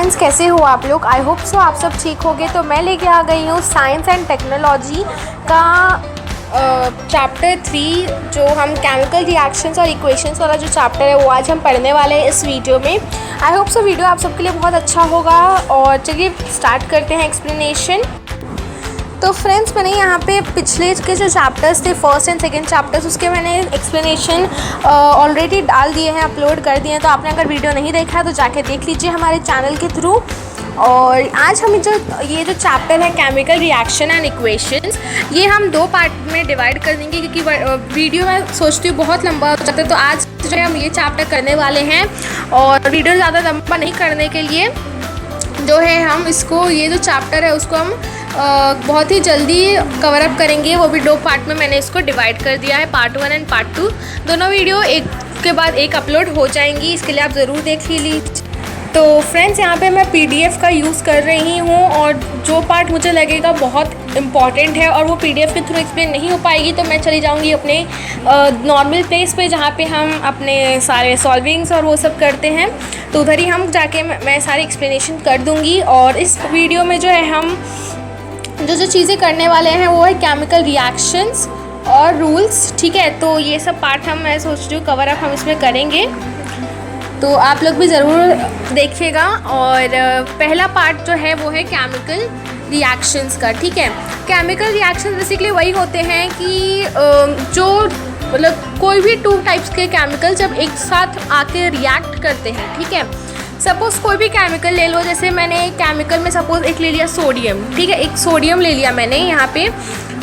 Friends, कैसे हो आप लोग? आई होप सो आप सब ठीक होगे। तो मैं लेके आ गई हूँ साइंस एंड टेक्नोलॉजी का चैप्टर 3, जो हम केमिकल रिएक्शंस और इक्वेशंस वाला जो चैप्टर है वो आज हम पढ़ने वाले हैं इस वीडियो में। आई होप सो वीडियो आप सबके लिए बहुत अच्छा होगा। और चलिए स्टार्ट करते हैं एक्सप्लेनेशन। तो फ्रेंड्स, मैंने यहाँ पे पिछले के जो चैप्टर्स थे, फर्स्ट एंड सेकंड चैप्टर्स, उसके मैंने एक्सप्लेनेशन ऑलरेडी डाल दिए हैं, अपलोड कर दिए हैं। तो आपने अगर वीडियो नहीं देखा है तो जाके देख लीजिए हमारे चैनल के थ्रू। और आज हम ये जो चैप्टर है केमिकल रिएक्शन एंड इक्वेशंस, ये हम 2 पार्ट में डिवाइड कर देंगे, क्योंकि वीडियो मैं सोचती हूँ बहुत लंबा हो जाता है। तो आज जो है हम ये चैप्टर करने वाले हैं, और वीडियो ज़्यादा लंबा नहीं करने के लिए जो है हम इसको, ये जो चैप्टर है उसको हम बहुत ही जल्दी कवर अप करेंगे। वो भी 2 पार्ट में मैंने इसको डिवाइड कर दिया है, पार्ट 1 एंड पार्ट 2। दोनों वीडियो एक के बाद एक अपलोड हो जाएंगी, इसके लिए आप ज़रूर देख लीजिए। तो फ्रेंड्स, यहाँ पे मैं PDF का यूज़ कर रही हूँ, और जो पार्ट मुझे लगेगा बहुत इम्पॉर्टेंट है और वो PDF के थ्रू एक्सप्लेन नहीं हो पाएगी, तो मैं चली जाऊँगी अपने नॉर्मल प्लेस पे, जहाँ पे हम अपने सारे सॉल्विंग्स और वो सब करते हैं। तो उधर ही हम जाके मैं सारी एक्सप्लेनेशन कर दूँगी। और इस वीडियो में जो है हम जो चीज़ें करने वाले हैं वो है केमिकल रिएक्शंस और रूल्स, ठीक है। तो ये सब पार्ट मैं सोच रही हूँ कवर अप हम इसमें करेंगे, तो आप लोग भी ज़रूर देखिएगा। और पहला पार्ट जो है वो है केमिकल रिएक्शंस का, ठीक है। केमिकल रिएक्शंस बेसिकली वही होते हैं कि जो मतलब कोई भी 2 टाइप्स के केमिकल जब एक साथ आके रिएक्ट करते हैं, ठीक है। सपोज़ कोई भी केमिकल ले लो, जैसे मैंने केमिकल में सपोज़ एक ले लिया सोडियम, ठीक है, एक सोडियम ले लिया मैंने यहाँ पे,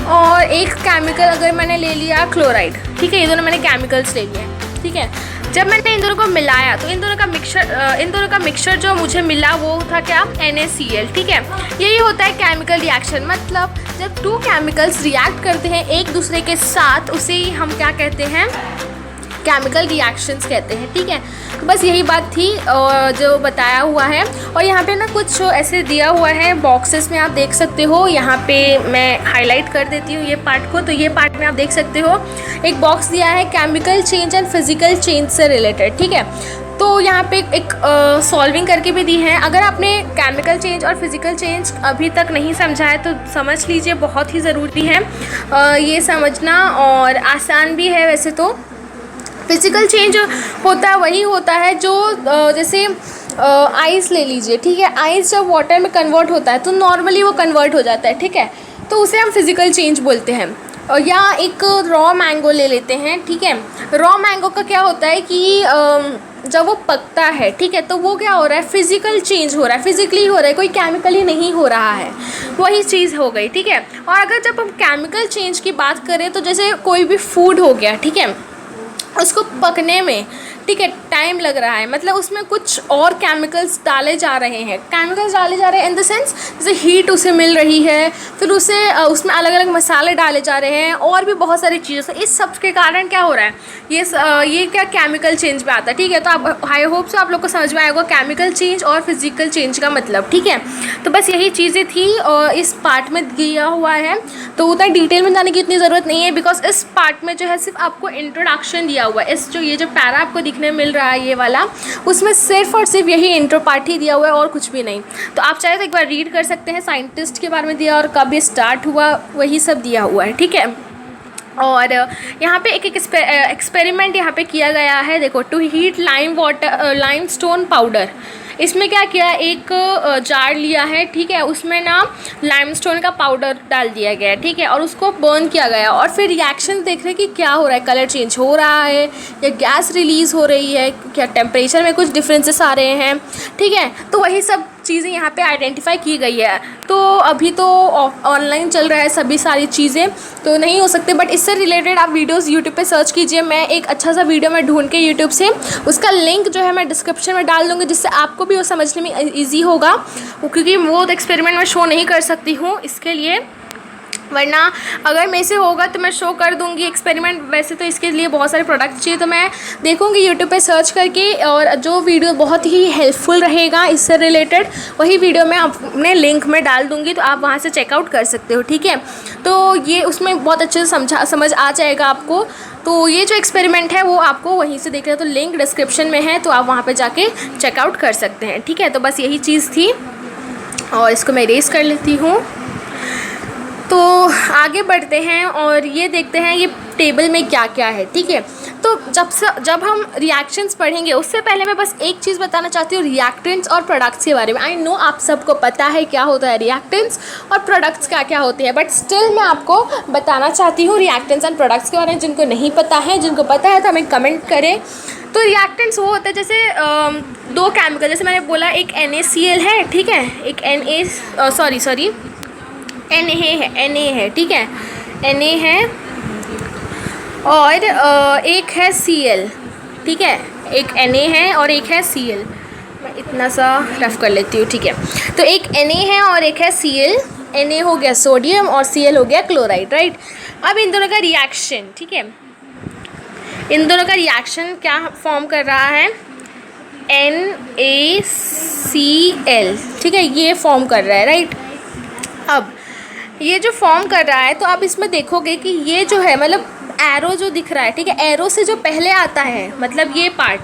और एक केमिकल अगर मैंने ले लिया क्लोराइड, ठीक है। ये दोनों मैंने केमिकल्स ले लिए, ठीक है। जब मैंने इन दोनों को मिलाया तो इन दोनों का मिक्सचर जो मुझे मिला वो था क्या, NaCl, ठीक है। यही होता है केमिकल रिएक्शन। मतलब जब 2 केमिकल्स रिएक्ट करते हैं एक दूसरे के साथ, उसे ही हम क्या कहते हैं, केमिकल रिएक्शंस कहते हैं, ठीक है। तो बस यही बात थी जो बताया हुआ है। और यहाँ पे ना कुछ ऐसे दिया हुआ है बॉक्सेस में, आप देख सकते हो। यहाँ पे मैं हाईलाइट कर देती हूँ ये पार्ट को। तो ये पार्ट में आप देख सकते हो एक बॉक्स दिया है chemical change and physical change से रिलेटेड, ठीक है। तो यहाँ पे एक सॉल्विंग करके भी दी है। अगर आपने केमिकल चेंज और फिज़िकल चेंज अभी तक नहीं समझा है तो समझ लीजिए, बहुत ही ज़रूरी है ये समझना, और आसान भी है वैसे तो। फिज़िकल चेंज होता है वही होता है जो जैसे आइस ले लीजिए, ठीक है। आइस जब वाटर में कन्वर्ट होता है तो नॉर्मली वो कन्वर्ट हो जाता है, ठीक है। तो उसे हम फिज़िकल चेंज बोलते हैं। या एक रॉ मैंगो ले लेते हैं, ठीक है। रॉ मैंगो का क्या होता है कि जब वो पकता है, ठीक है, तो वो क्या हो रहा है, फिज़िकल चेंज हो रहा है, फिज़िकली हो रहा है, कोई केमिकली नहीं हो रहा है, वही चीज़ हो गई, ठीक है। और अगर जब हम केमिकल चेंज की बात करें तो जैसे कोई भी फूड हो गया, ठीक है, उसको पकने में, ठीक है, टाइम लग रहा है, मतलब उसमें कुछ और केमिकल्स डाले जा रहे हैं। केमिकल्स डाले जा रहे हैं इन द सेंस जैसे हीट उसे मिल रही है, फिर उसमें अलग अलग मसाले डाले जा रहे हैं, और भी बहुत सारी चीज़ें। इस सब के कारण क्या हो रहा है, ये क्या केमिकल चेंज में आता है, ठीक है। तो आप आई होप से आप लोग को समझ में आएगा केमिकल चेंज और फिजिकल चेंज का मतलब, ठीक है। तो बस यही चीज़ें थी और इस पार्ट में दिया हुआ है, तो उतना डिटेल में जाने की इतनी ज़रूरत नहीं है, बिकॉज इस पार्ट में जो है सिर्फ आपको इंट्रोडक्शन दिया हुआ है। ये जो पैरा आपको दिखने मिल रहा है ये वाला, उसमें सिर्फ और सिर्फ यही इंट्रो पार्ट ही दिया हुआ है और कुछ भी नहीं। तो आप चाहे तो एक बार रीड कर सकते हैं, साइंटिस्ट के बारे में दिया और कब ये स्टार्ट हुआ वही सब दिया हुआ है, ठीक है। और यहाँ पे एक एक्सपेरिमेंट यहाँ पे किया गया है, देखो, टू हीट लाइमस्टोन पाउडर। इसमें क्या किया, एक जार लिया है, ठीक है, उसमें ना लाइमस्टोन का पाउडर डाल दिया गया है, ठीक है, और उसको बर्न किया गया, और फिर रिएक्शन देख रहे हैं कि क्या हो रहा है, कलर चेंज हो रहा है या गैस रिलीज़ हो रही है, क्या टेम्परेचर में कुछ डिफरेंसेस आ रहे हैं, ठीक है। तो वही सब चीज़ें यहाँ पे आइडेंटिफाई की गई है। तो अभी तो ऑनलाइन चल रहा है सभी सारी चीज़ें, तो नहीं हो सकते, बट इससे रिलेटेड आप वीडियोस यूट्यूब पे सर्च कीजिए। मैं एक अच्छा सा वीडियो मैं ढूंढ के यूट्यूब से उसका लिंक जो है मैं डिस्क्रिप्शन में डाल दूँगी, जिससे आपको भी वो समझने में ईजी होगा, क्योंकि वो एक्सपेरिमेंट मैं शो नहीं कर सकती हूँ, इसके लिए वरना अगर मेरे से होगा तो मैं शो कर दूंगी एक्सपेरिमेंट। वैसे तो इसके लिए बहुत सारे प्रोडक्ट चाहिए, तो मैं देखूंगी यूट्यूब पे सर्च करके, और जो वीडियो बहुत ही हेल्पफुल रहेगा इससे रिलेटेड वही वीडियो मैं अपने लिंक में डाल दूंगी, तो आप वहाँ से चेकआउट कर सकते हो, ठीक है। तो ये उसमें बहुत अच्छे से समझ आ जाएगा आपको। तो ये जो एक्सपेरिमेंट है वो आपको वहीं से देख रहे हो, तो लिंक डिस्क्रिप्शन में है, तो आप वहाँ पर जाके चेकआउट कर सकते हैं, ठीक है। तो बस यही चीज़ थी, और इसको मैं इरेज़ कर लेती हूँ। तो आगे बढ़ते हैं और ये देखते हैं ये टेबल में क्या क्या है, ठीक है। तो जब हम रिएक्शंस पढ़ेंगे उससे पहले मैं बस एक चीज़ बताना चाहती हूँ रिएक्टेंट्स और प्रोडक्ट्स के बारे में। आई नो आप सबको पता है क्या होता है रिएक्टेंट्स और प्रोडक्ट्स क्या क्या होते हैं, बट स्टिल मैं आपको बताना चाहती हूँ रिएक्टेंट्स एंड प्रोडक्ट्स के बारे में। जिनको नहीं पता है, जिनको पता है तो हमें कमेंट करें। तो रिएक्टेंट्स वो होता है जैसे दो केमिकल, जैसे मैंने बोला एक NaCl है, ठीक है, एक Na है, ठीक है, Na है, और एक है Cl, ठीक है, एक Na है और एक है Cl। मैं इतना सा रफ कर लेती हूँ, ठीक है। तो एक Na है और एक है Cl। Na हो गया सोडियम और Cl हो गया क्लोराइड, राइट। अब इन दोनों का रिएक्शन, ठीक है, इन दोनों का रिएक्शन क्या फॉर्म कर रहा है, NaCl, ठीक है, ये फॉर्म कर रहा है, राइट। अब ये जो फॉर्म कर रहा है तो आप इसमें देखोगे कि ये जो है मतलब एरो जो दिख रहा है, ठीक है, एरो से जो पहले आता है, मतलब ये पार्ट,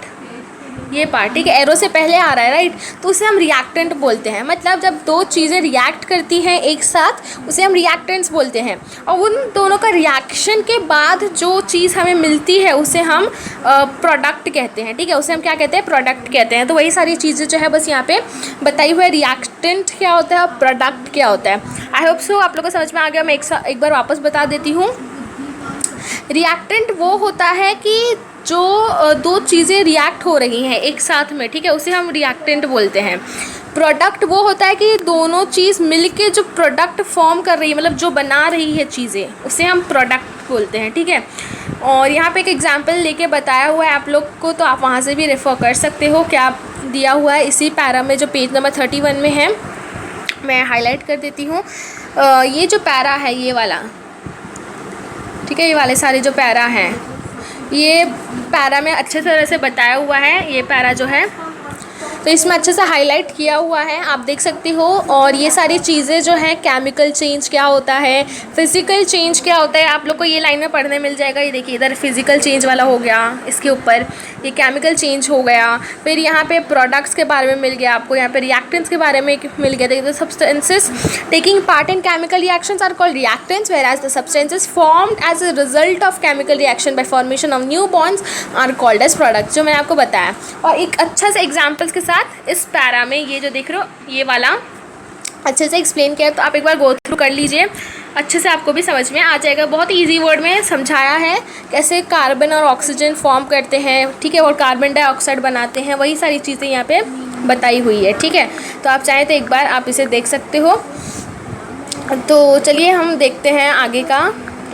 ठीक है, एरो से पहले आ रहा है, राइट, तो उसे हम रिएक्टेंट बोलते हैं। मतलब जब दो चीज़ें रिएक्ट करती हैं एक साथ उसे हम रिएक्टेंट्स बोलते हैं, और उन दोनों का रिएक्शन के बाद जो चीज़ हमें मिलती है उसे हम प्रोडक्ट कहते हैं, ठीक है, उसे हम क्या कहते हैं, प्रोडक्ट कहते हैं। तो वही सारी चीज़ें जो है बस यहाँ पे बताई हुई है, रिएक्टेंट क्या होता है और प्रोडक्ट क्या होता है। आई होप सो आप लोगों को समझ में आ गया। मैं एक बार वापस बता देती हूँ। रिएक्टेंट वो होता है कि जो दो चीज़ें रिएक्ट हो रही हैं एक साथ में, ठीक है, उसे हम रिएक्टेंट बोलते हैं। प्रोडक्ट वो होता है कि दोनों चीज़ मिलके जो प्रोडक्ट फॉर्म कर रही है, मतलब जो बना रही है चीज़ें, उसे हम प्रोडक्ट बोलते हैं, ठीक है। और यहाँ पे एक एग्जांपल लेके बताया हुआ है आप लोग को, तो आप वहाँ से भी रेफ़र कर सकते हो। क्या दिया हुआ है इसी पैरा में जो पेज नंबर 31 में है, मैं हाईलाइट कर देती हूँ। ये जो पैरा है ये वाला, ठीक है, ये वाले सारे जो पैरा हैं, ये पैरा में अच्छे तरह से बताया हुआ है। ये पैरा जो है तो इसमें अच्छे से हाईलाइट किया हुआ है, आप देख सकते हो। और ये सारी चीज़ें जो है, केमिकल चेंज क्या होता है, फिज़िकल चेंज क्या होता है, आप लोग को ये लाइन में पढ़ने मिल जाएगा। ये देखिए इधर फिज़िकल चेंज वाला हो गया, इसके ऊपर ये केमिकल चेंज हो गया, फिर यहाँ पे प्रोडक्ट्स के बारे में मिल गया आपको, यहाँ पे रिएक्टेंट्स के बारे में मिल गया। देखिए substances taking part in chemical reactions are called reactants, whereas the substances formed as a result of chemical reaction by formation of new bonds are called as products, जो मैंने आपको बताया। और एक अच्छा से एग्जाम्पल्स के साथ इस पैरा में ये जो देख रहे हो ये वाला अच्छे से एक्सप्लेन किया, तो आप एक बार गो थ्रू कर लीजिए, अच्छे से आपको भी समझ में आ जाएगा। बहुत इजी वर्ड में समझाया है कैसे कार्बन और ऑक्सीजन फॉर्म करते हैं, ठीक है, और कार्बन डाइऑक्साइड बनाते हैं, वही सारी चीज़ें यहाँ पे बताई हुई है, ठीक है। तो आप चाहें तो एक बार आप इसे देख सकते हो। तो चलिए हम देखते हैं आगे का,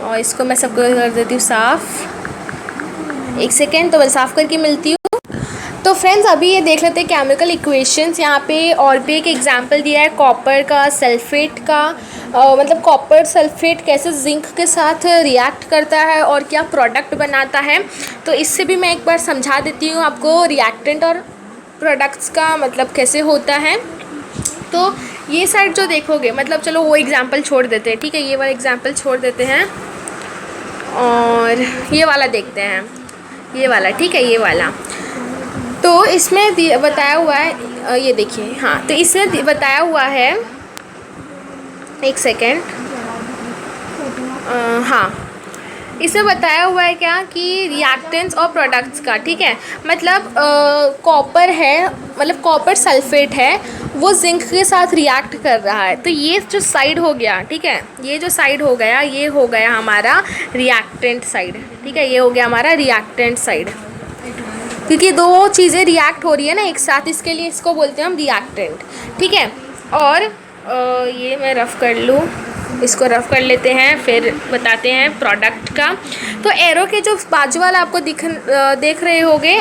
और इसको मैं सबको कर देती हूँ साफ़। एक सेकेंड, तो मैं साफ़ करके मिलती हूँ। तो फ्रेंड्स अभी ये देख लेते हैं केमिकल इक्वेशंस। यहाँ पे और भी एक एग्जांपल दिया है कॉपर का, सल्फेट का, मतलब कॉपर सल्फेट कैसे जिंक के साथ रिएक्ट करता है और क्या प्रोडक्ट बनाता है। तो इससे भी मैं एक बार समझा देती हूँ आपको रिएक्टेंट और प्रोडक्ट्स का मतलब कैसे होता है। तो ये साइड जो देखोगे, मतलब चलो वो एग्जाम्पल छोड़ देते हैं, ठीक है, ये वाला एग्जाम्पल छोड़ देते हैं और ये वाला देखते हैं, ये वाला, ठीक है, ये वाला। तो इसमें बताया हुआ है, ये देखिए, हाँ, तो इसमें बताया हुआ है, एक सेकेंड, हाँ, इसमें बताया हुआ है क्या कि रिएक्टेंट्स और प्रोडक्ट्स का, ठीक है, मतलब कॉपर है, मतलब कॉपर सल्फेट है, वो जिंक के साथ रिएक्ट कर रहा है। तो ये जो साइड हो गया, ठीक है, ये जो साइड हो गया, ये हो गया हमारा रिएक्टेंट साइड, ठीक है, ये हो गया हमारा रिएक्टेंट साइड, क्योंकि दो चीज़ें रिएक्ट हो रही है ना एक साथ, इसके लिए इसको बोलते हैं हम रिएक्टेंट, ठीक है। और ये मैं रफ़ कर लूँ, इसको रफ़ कर लेते हैं, फिर बताते हैं प्रोडक्ट का। तो एरो के जो बाजू वाला आपको देख रहे होगे,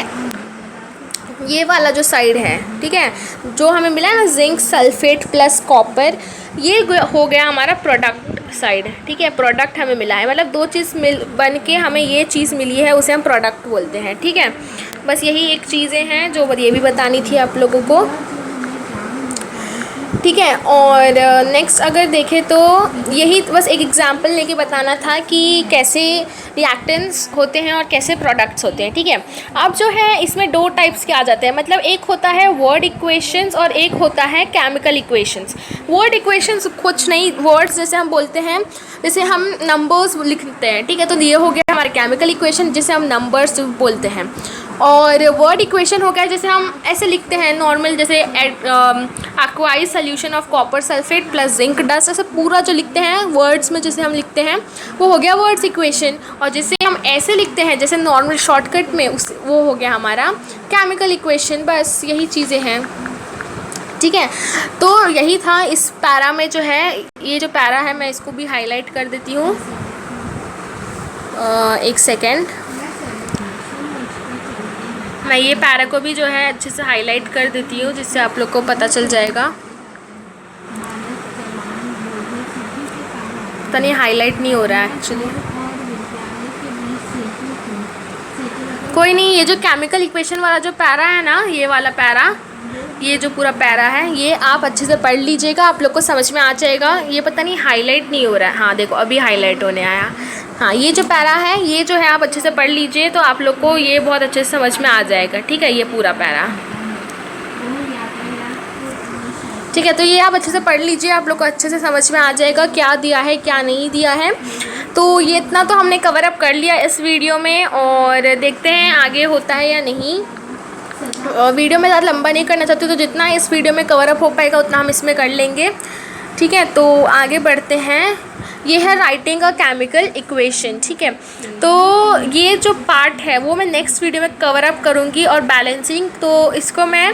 ये वाला जो साइड है, ठीक है, जो हमें मिला है ना जिंक सल्फेट प्लस कॉपर, ये हो गया हमारा प्रोडक्ट साइड, ठीक है। प्रोडक्ट हमें मिला है, मतलब दो चीज़ बन के हमें ये चीज़ मिली है, उसे हम प्रोडक्ट बोलते हैं, ठीक है। बस यही एक चीज़ें हैं जो ये भी बतानी थी आप लोगों को, ठीक है। और नेक्स्ट अगर देखें तो यही बस एक एग्जांपल लेके बताना था कि कैसे रिएक्टेंट्स होते हैं और कैसे प्रोडक्ट्स होते हैं, ठीक है। अब जो है इसमें दो टाइप्स के आ जाते हैं, मतलब एक होता है वर्ड इक्वेशंस और एक होता है केमिकल इक्वेशंस। वर्ड इक्वेशंस कुछ नहीं, वर्ड्स जैसे हम बोलते हैं, जैसे हम नंबर्स लिखते हैं, ठीक है, तो ये हो गया हमारे केमिकल इक्वेशन जिसे हम नंबर्स बोलते हैं। और वर्ड इक्वेशन हो गया जैसे हम ऐसे लिखते हैं नॉर्मल, जैसे aqueous solution of copper sulphate plus zinc dust, ऐसे पूरा जो लिखते हैं वर्ड्स में जैसे हम लिखते हैं वो हो गया वर्ड्स इक्वेशन। और जैसे हम ऐसे लिखते हैं जैसे नॉर्मल शॉर्टकट में, उस वो हो गया हमारा केमिकल इक्वेशन। बस यही चीज़ें हैं, ठीक है। तो यही था इस पैरा में जो है, ये जो पैरा है मैं इसको भी हाईलाइट कर देती हूँ, एक सेकेंड। मैं ये पैरा को भी जो है अच्छे से हाईलाइट कर देती हूँ जिससे आप लोग को पता चल जाएगा। पता नहीं हाईलाइट नहीं हो रहा है एक्चुअली, कोई नहीं। ये जो केमिकल इक्वेशन वाला जो पैरा है ना, ये वाला पैरा, ये जो पूरा पैरा है, ये आप अच्छे से पढ़ लीजिएगा, आप लोग को समझ में आ जाएगा। ये पता नहीं हाईलाइट नहीं हो रहा है, हाँ देखो अभी हाईलाइट होने आया। हाँ, ये जो पैरा है ये जो है आप अच्छे से पढ़ लीजिए तो आप लोग को ये बहुत अच्छे से समझ में आ जाएगा, ठीक है। ये पूरा पैरा, ठीक है। तो ये आप अच्छे से पढ़ लीजिए, आप लोग को अच्छे से समझ में आ जाएगा क्या दिया है क्या नहीं दिया है। तो ये इतना तो हमने कवर अप कर लिया इस वीडियो में, और देखते हैं आगे होता है या नहीं। वीडियो में ज़्यादा लंबा नहीं करना चाहती, तो जितना इस वीडियो में कवर अप हो पाएगा उतना हम इसमें कर लेंगे, ठीक है। तो आगे बढ़ते हैं। ये है राइटिंग अ केमिकल इक्वेशन, ठीक है। तो ये जो पार्ट है वो मैं नेक्स्ट वीडियो में कवर अप करूँगी। और बैलेंसिंग, तो इसको मैं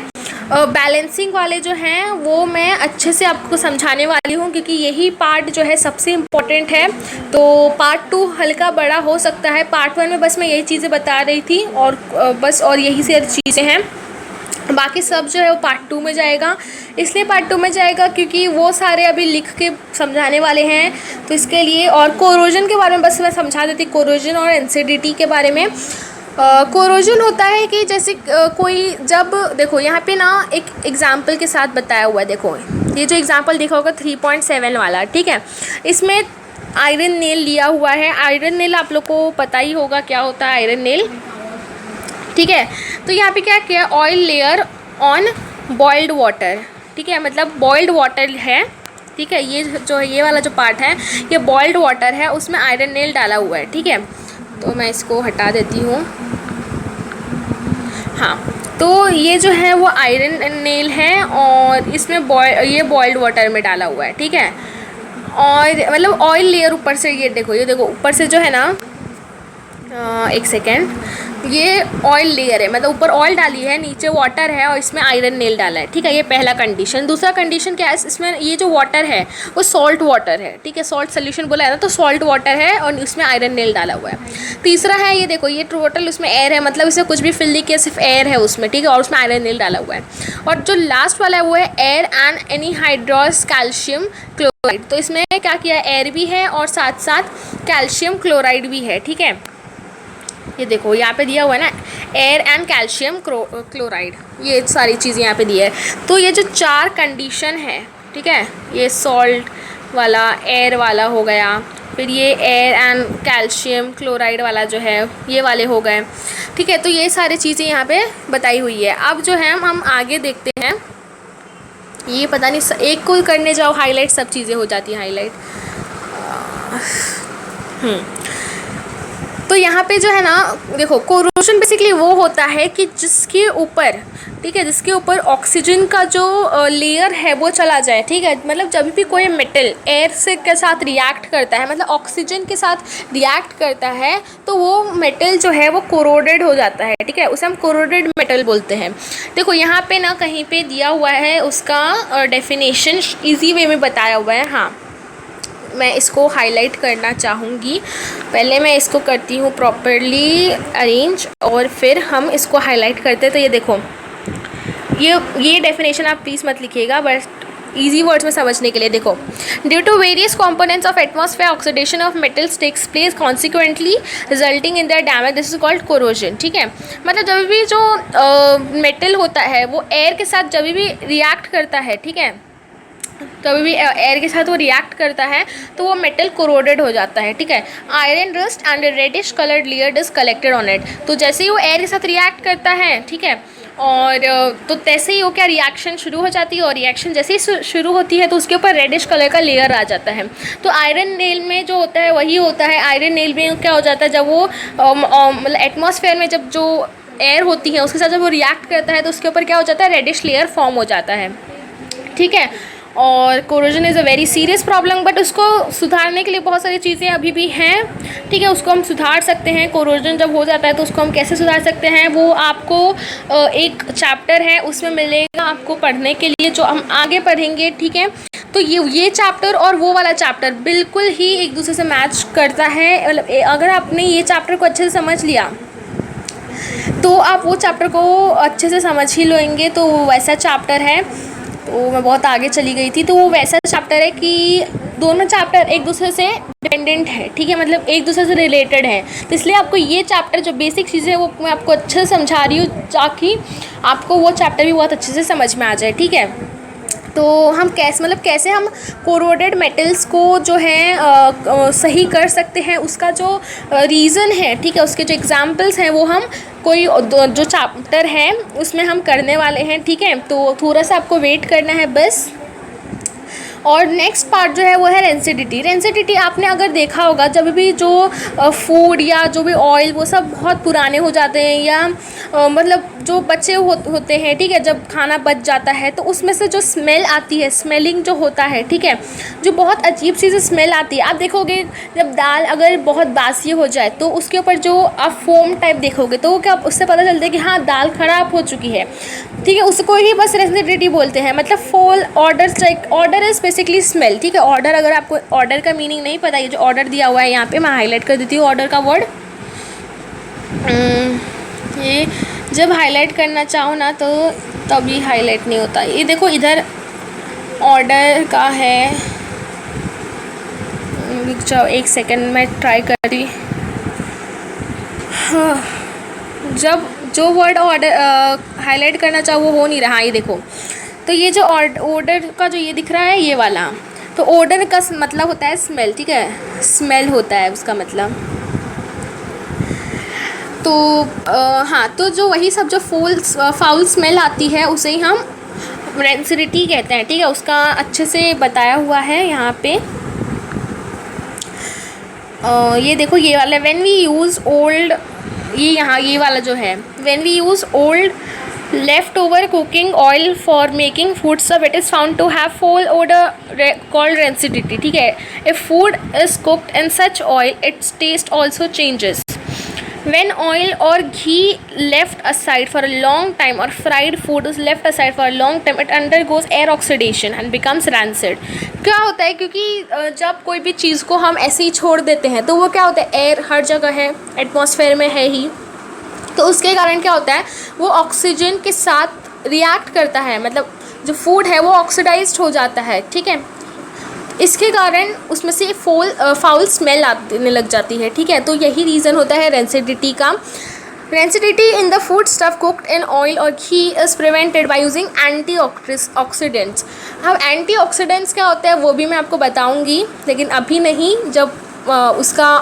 बैलेंसिंग वाले जो हैं वो मैं अच्छे से आपको समझाने वाली हूँ, क्योंकि यही पार्ट जो है सबसे इम्पॉर्टेंट है। तो पार्ट 2 हल्का बड़ा हो सकता है, पार्ट 1 में बस मैं यही चीज़ें बता रही थी और बस, और यही से चीज़ें हैं। बाकी सब जो है वो पार्ट 2 में जाएगा। इसलिए पार्ट 2 में जाएगा क्योंकि वो सारे अभी लिख के समझाने वाले हैं, तो इसके लिए। और कोरोजन के बारे में बस मैं समझा देती, कोरोजन और एनसीडीटी के बारे में। कोरोजन होता है कि जैसे कोई, जब देखो यहाँ पे ना एक एग्जाम्पल के साथ बताया हुआ है, देखो ये जो एग्जाम्पल देखा होगा 3.7 वाला, ठीक है। इसमें आयरन नेल लिया हुआ है। आयरन नेल आप लोग को पता ही होगा क्या होता है आयरन नेल, ठीक है। तो यहाँ पे क्या किया, oil layer on boiled water, ठीक है, मतलब बॉइल्ड वाटर है, ठीक है। ये जो है ये वाला जो पार्ट है ये बॉइल्ड वाटर है, उसमें आयरन नेल डाला हुआ है, ठीक है। तो मैं इसको हटा देती हूँ। हाँ, तो ये जो है वो आयरन नेल है और इसमें ये बॉइल्ड वाटर में डाला हुआ है, ठीक है। और मतलब ऑयल लेयर ऊपर से, ये देखो ऊपर से जो है ना, एक सेकेंड, ये ऑयल लेयर है, मतलब ऊपर ऑयल डाली है, नीचे वाटर है और इसमें आयरन नेल डाला है, ठीक है। ये पहला कंडीशन। दूसरा कंडीशन क्या है, इसमें ये जो वाटर है वो सॉल्ट वाटर है, ठीक है। सॉल्ट सोल्यूशन बोला है ना, तो सॉल्ट वाटर है और इसमें आयरन नेल डाला हुआ है। तीसरा है, ये देखो ये टोटल उसमें एयर है, मतलब इसमें कुछ भी फिल नहीं किया, सिर्फ एयर है उसमें, ठीक है, और उसमें आयरन नेल डाला हुआ है। और जो लास्ट वाला है वो है air and anhydrous calcium chloride. तो इसमें क्या किया, एयर भी है और साथ साथ कैल्शियम क्लोराइड भी है, ठीक है। ये देखो यहाँ पे दिया हुआ है ना, एयर एंड कैल्शियम क्लोराइड, ये सारी चीज़ें यहाँ पे दी है। तो ये जो 4 कंडीशन है, ठीक है, ये सॉल्ट वाला, एयर वाला हो गया, फिर ये एयर एंड कैल्शियम क्लोराइड वाला जो है ये वाले हो गए, ठीक है। तो ये सारी चीज़ें यहाँ पे बताई हुई है। अब जो है हम आगे देखते हैं। ये पता नहीं, एक को करने जाओ हाईलाइट सब चीज़ें हो जाती हैं हाईलाइट। तो यहाँ पे जो है ना, देखो कोरोजन बेसिकली वो होता है कि जिसके ऊपर, ठीक है, जिसके ऊपर ऑक्सीजन का जो लेयर है वो चला जाए, ठीक है। मतलब जब भी कोई मेटल एयर से के साथ रिएक्ट करता है, मतलब ऑक्सीजन के साथ रिएक्ट करता है, तो वो मेटल जो है वो कोरोडेड हो जाता है, ठीक है, उसे हम कोरोडेड मेटल बोलते हैं। देखो यहाँ पे ना कहीं पे दिया हुआ है उसका डेफिनेशन, ईजी वे में बताया हुआ है। हाँ, मैं इसको हाईलाइट करना चाहूँगी, पहले मैं इसको करती हूँ प्रॉपरली अरेंज और फिर हम इसको हाईलाइट करते हैं। तो ये देखो, ये डेफिनेशन आप प्लीज़ मत लिखिएगा, बट इजी वर्ड्स में समझने के लिए देखो, due to various components of atmosphere oxidation of metals takes place consequently resulting in their damage, this is called corrosion. ठीक है, मतलब जब भी जो मेटल होता है वो एयर के साथ जब भी रिएक्ट करता है, ठीक है, कभी भी एयर के साथ वो रिएक्ट करता है तो वो मेटल कोरोडेड हो जाता है। ठीक है, iron rust and reddish coloured layer is collected on it. तो जैसे ही वो एयर के साथ रिएक्ट करता है, ठीक है, और तो तैसे ही वो क्या रिएक्शन शुरू हो जाती है, और रिएक्शन जैसे ही शुरू होती है तो उसके ऊपर रेडिश कलर का लेयर आ जाता है। तो आयरन नेल में जो होता है वही होता है। आयरन नेल में क्या हो जाता है, जब वो मतलब एटमॉस्फेयर में जब जो एयर होती है उसके साथ जब वो रिएक्ट करता है तो उसके ऊपर क्या हो जाता है, रेडिश लेयर फॉर्म हो जाता है। ठीक है, और corrosion is a very serious problem, but उसको सुधारने के लिए बहुत सारी चीज़ें अभी भी हैं। ठीक है, उसको हम सुधार सकते हैं। कोरोजन जब हो जाता है तो उसको हम कैसे सुधार सकते हैं, वो आपको एक चैप्टर है उसमें मिलेगा आपको पढ़ने के लिए, जो हम आगे पढ़ेंगे। ठीक है, तो ये चैप्टर और वो वाला चैप्टर बिल्कुल ही एक दूसरे से मैच करता है। मतलब अगर आपने ये चैप्टर को अच्छे से समझ लिया तो आप वो चैप्टर को अच्छे से समझ ही लेंगे। तो वैसा चैप्टर है, तो मैं बहुत आगे चली गई थी। तो वो वैसा चैप्टर है कि दोनों चैप्टर एक दूसरे से डिपेंडेंट है। ठीक है, मतलब एक दूसरे से रिलेटेड है। तो इसलिए आपको ये चैप्टर जो बेसिक चीज़ें है वो मैं आपको अच्छे से समझा रही हूँ, ताकि आपको वो चैप्टर भी बहुत अच्छे से समझ में आ जाए। ठीक है, तो हम कैसे हम कोरोडेड मेटल्स को जो है सही कर सकते हैं, उसका जो रीज़न है, ठीक है, उसके जो एग्जांपल्स हैं वो हम कोई जो चैप्टर है उसमें हम करने वाले हैं। ठीक है, तो थोड़ा सा आपको वेट करना है बस। और नेक्स्ट पार्ट जो है वो है रेंसिडिटी। रेंसिडिटी आपने अगर देखा होगा, जब भी जो फूड या जो भी ऑयल वो सब बहुत पुराने हो जाते हैं, या मतलब जो बचे होते हैं, ठीक है, जब खाना बच जाता है तो उसमें से जो स्मेल आती है, स्मेलिंग जो होता है, ठीक है, जो बहुत अजीब सी स्मेल आती है। आप देखोगे जब दाल अगर बहुत बासी हो जाए तो उसके ऊपर जो आप फोम टाइप देखोगे तो क्या उससे पता चलता है कि हाँ दाल ख़राब हो चुकी है। ठीक है, उसको ही बस रेंसिडिटी बोलते हैं। मतलब fall order, like order is basically smell. ठीक है, ऑर्डर, अगर आपको ऑर्डर का मीनिंग नहीं पता, ये जो ऑर्डर दिया हुआ है यहाँ पे मैं हाईलाइट कर देती हूँ ऑर्डर का वर्ड। ये जब हाईलाइट करना चाहो ना तो तभी हाईलाइट नहीं होता। ये देखो इधर ऑर्डर का है, जाओ एक सेकंड में ट्राई कर रही। हाँ, जब जो वर्ड ऑर्डर हाईलाइट करना चाहो वो हो नहीं रहा। ये देखो, तो ये जो ऑर्डर का जो ये दिख रहा है ये वाला, तो ऑर्डर का मतलब होता है स्मेल। ठीक है, स्मेल होता है उसका मतलब। तो हाँ, तो जो वही सब जो फाउल स्मेल आती है उसे ही हम रेंसिडिटी कहते हैं। ठीक है, उसका अच्छे से बताया हुआ है यहाँ पे। ये देखो ये वाला, व्हेन वी यूज़ ओल्ड, ये यहाँ ये वाला जो है, when we use old leftover cooking oil for making food stuff, it is found to have foul odor called rancidity. ठीक है, if food is cooked in such oil, its taste also changes. When oil or ghee left aside for a long time, or fried food is left aside for a long time, it undergoes air oxidation and becomes rancid. क्या होता है, क्योंकि जब कोई भी चीज़ को हम ऐसे ही छोड़ देते हैं तो वो क्या होता है, एयर हर जगह है, एटमॉस्फेयर में है ही, तो उसके कारण क्या होता है, वो ऑक्सीजन के साथ रिएक्ट करता है, मतलब जो फूड है वो ऑक्सीडाइज्ड हो जाता है। ठीक है, इसके कारण उसमें से फाउल स्मेल आने लग जाती है। ठीक है, तो यही रीज़न होता है रेंसिडिटी का। Rancidity in the food stuff cooked in oil और ghee is prevented by using anti oxidants. अब एंटी ऑक्सीडेंट्स क्या होता है वो भी मैं आपको बताऊंगी, लेकिन अभी नहीं, जब उसका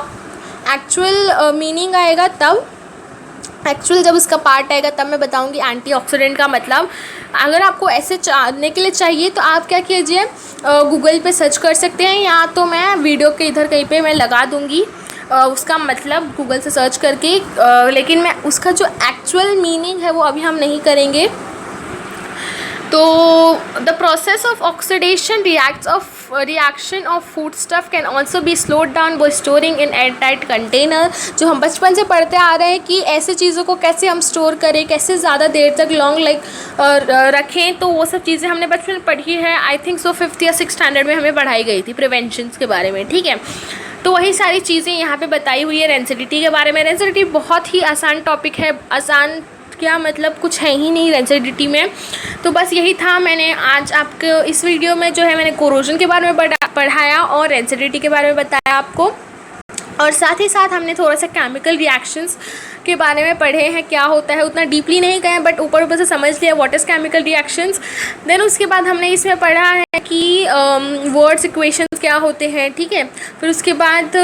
एक्चुअल मीनिंग आएगा तब, एक्चुअल जब इसका पार्ट आएगा तब मैं बताऊंगी एंटीऑक्सीडेंट का मतलब। अगर आपको ऐसे जानने के लिए चाहिए तो आप क्या कीजिए, गूगल पे सर्च कर सकते हैं, या तो मैं वीडियो के इधर कहीं पे मैं लगा दूंगी उसका मतलब गूगल से सर्च करके, लेकिन मैं उसका जो एक्चुअल मीनिंग है वो अभी हम नहीं करेंगे। तो the process of oxidation reaction of food stuff can also be slowed down by storing in air tight container. जो हम बचपन से पढ़ते आ रहे हैं कि ऐसे चीज़ों को कैसे हम स्टोर करें, कैसे ज़्यादा देर तक लॉन्ग रखें, तो वो सब चीज़ें हमने बचपन में पढ़ी है। आई थिंक सो 5th या 6th स्टैंडर्ड में हमें पढ़ाई गई थी प्रिवेंशंस के बारे में। ठीक है, तो वही सारी चीज़ें यहाँ पे बताई हुई है रेंसिडिटी के बारे में। रेंसिडिटी बहुत ही आसान टॉपिक है, आसान क्या मतलब कुछ है ही नहीं रेजिडिटी में। तो बस यही था, मैंने आज आपको इस वीडियो में जो है मैंने कोरोजन के बारे में पढ़ाया और रेजिडिटी के बारे में बताया आपको, और साथ ही साथ हमने थोड़ा सा केमिकल रिएक्शंस के बारे में पढ़े हैं, क्या होता है, उतना डीपली नहीं गए बट ऊपर ऊपर से समझ लिया what is chemical reactions. Then उसके बाद हमने इसमें पढ़ा है कि वर्ड्स इक्वेशंस क्या होते हैं, ठीक है। फिर उसके बाद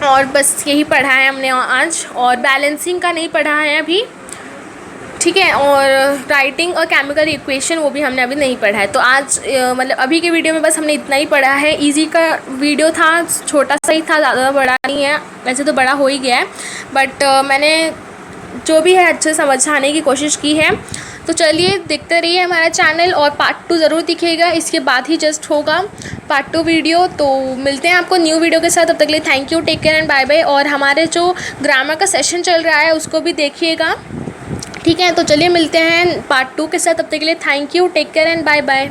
और बस यही पढ़ा है हमने आज, और बैलेंसिंग का नहीं पढ़ा है अभी, ठीक है। और राइटिंग और केमिकल इक्वेशन वो भी हमने अभी नहीं पढ़ा है। तो आज मतलब अभी के वीडियो में बस हमने इतना ही पढ़ा है। इजी का वीडियो था, छोटा सा ही था, ज़्यादा बड़ा नहीं है, वैसे तो बड़ा हो ही गया है बट मैंने जो भी है अच्छे से समझाने की कोशिश की है। तो चलिए देखते रहिए हमारा चैनल, और पार्ट 2 ज़रूर दिखेगा, इसके बाद ही जस्ट होगा पार्ट 2 वीडियो। तो मिलते हैं आपको न्यू वीडियो के साथ, तब तक के लिए thank you, take care and bye bye. और हमारे जो ग्रामर का सेशन चल रहा है उसको भी देखिएगा, ठीक है। तो चलिए मिलते हैं पार्ट 2 के साथ, तब तक के लिए thank you, take care and bye bye.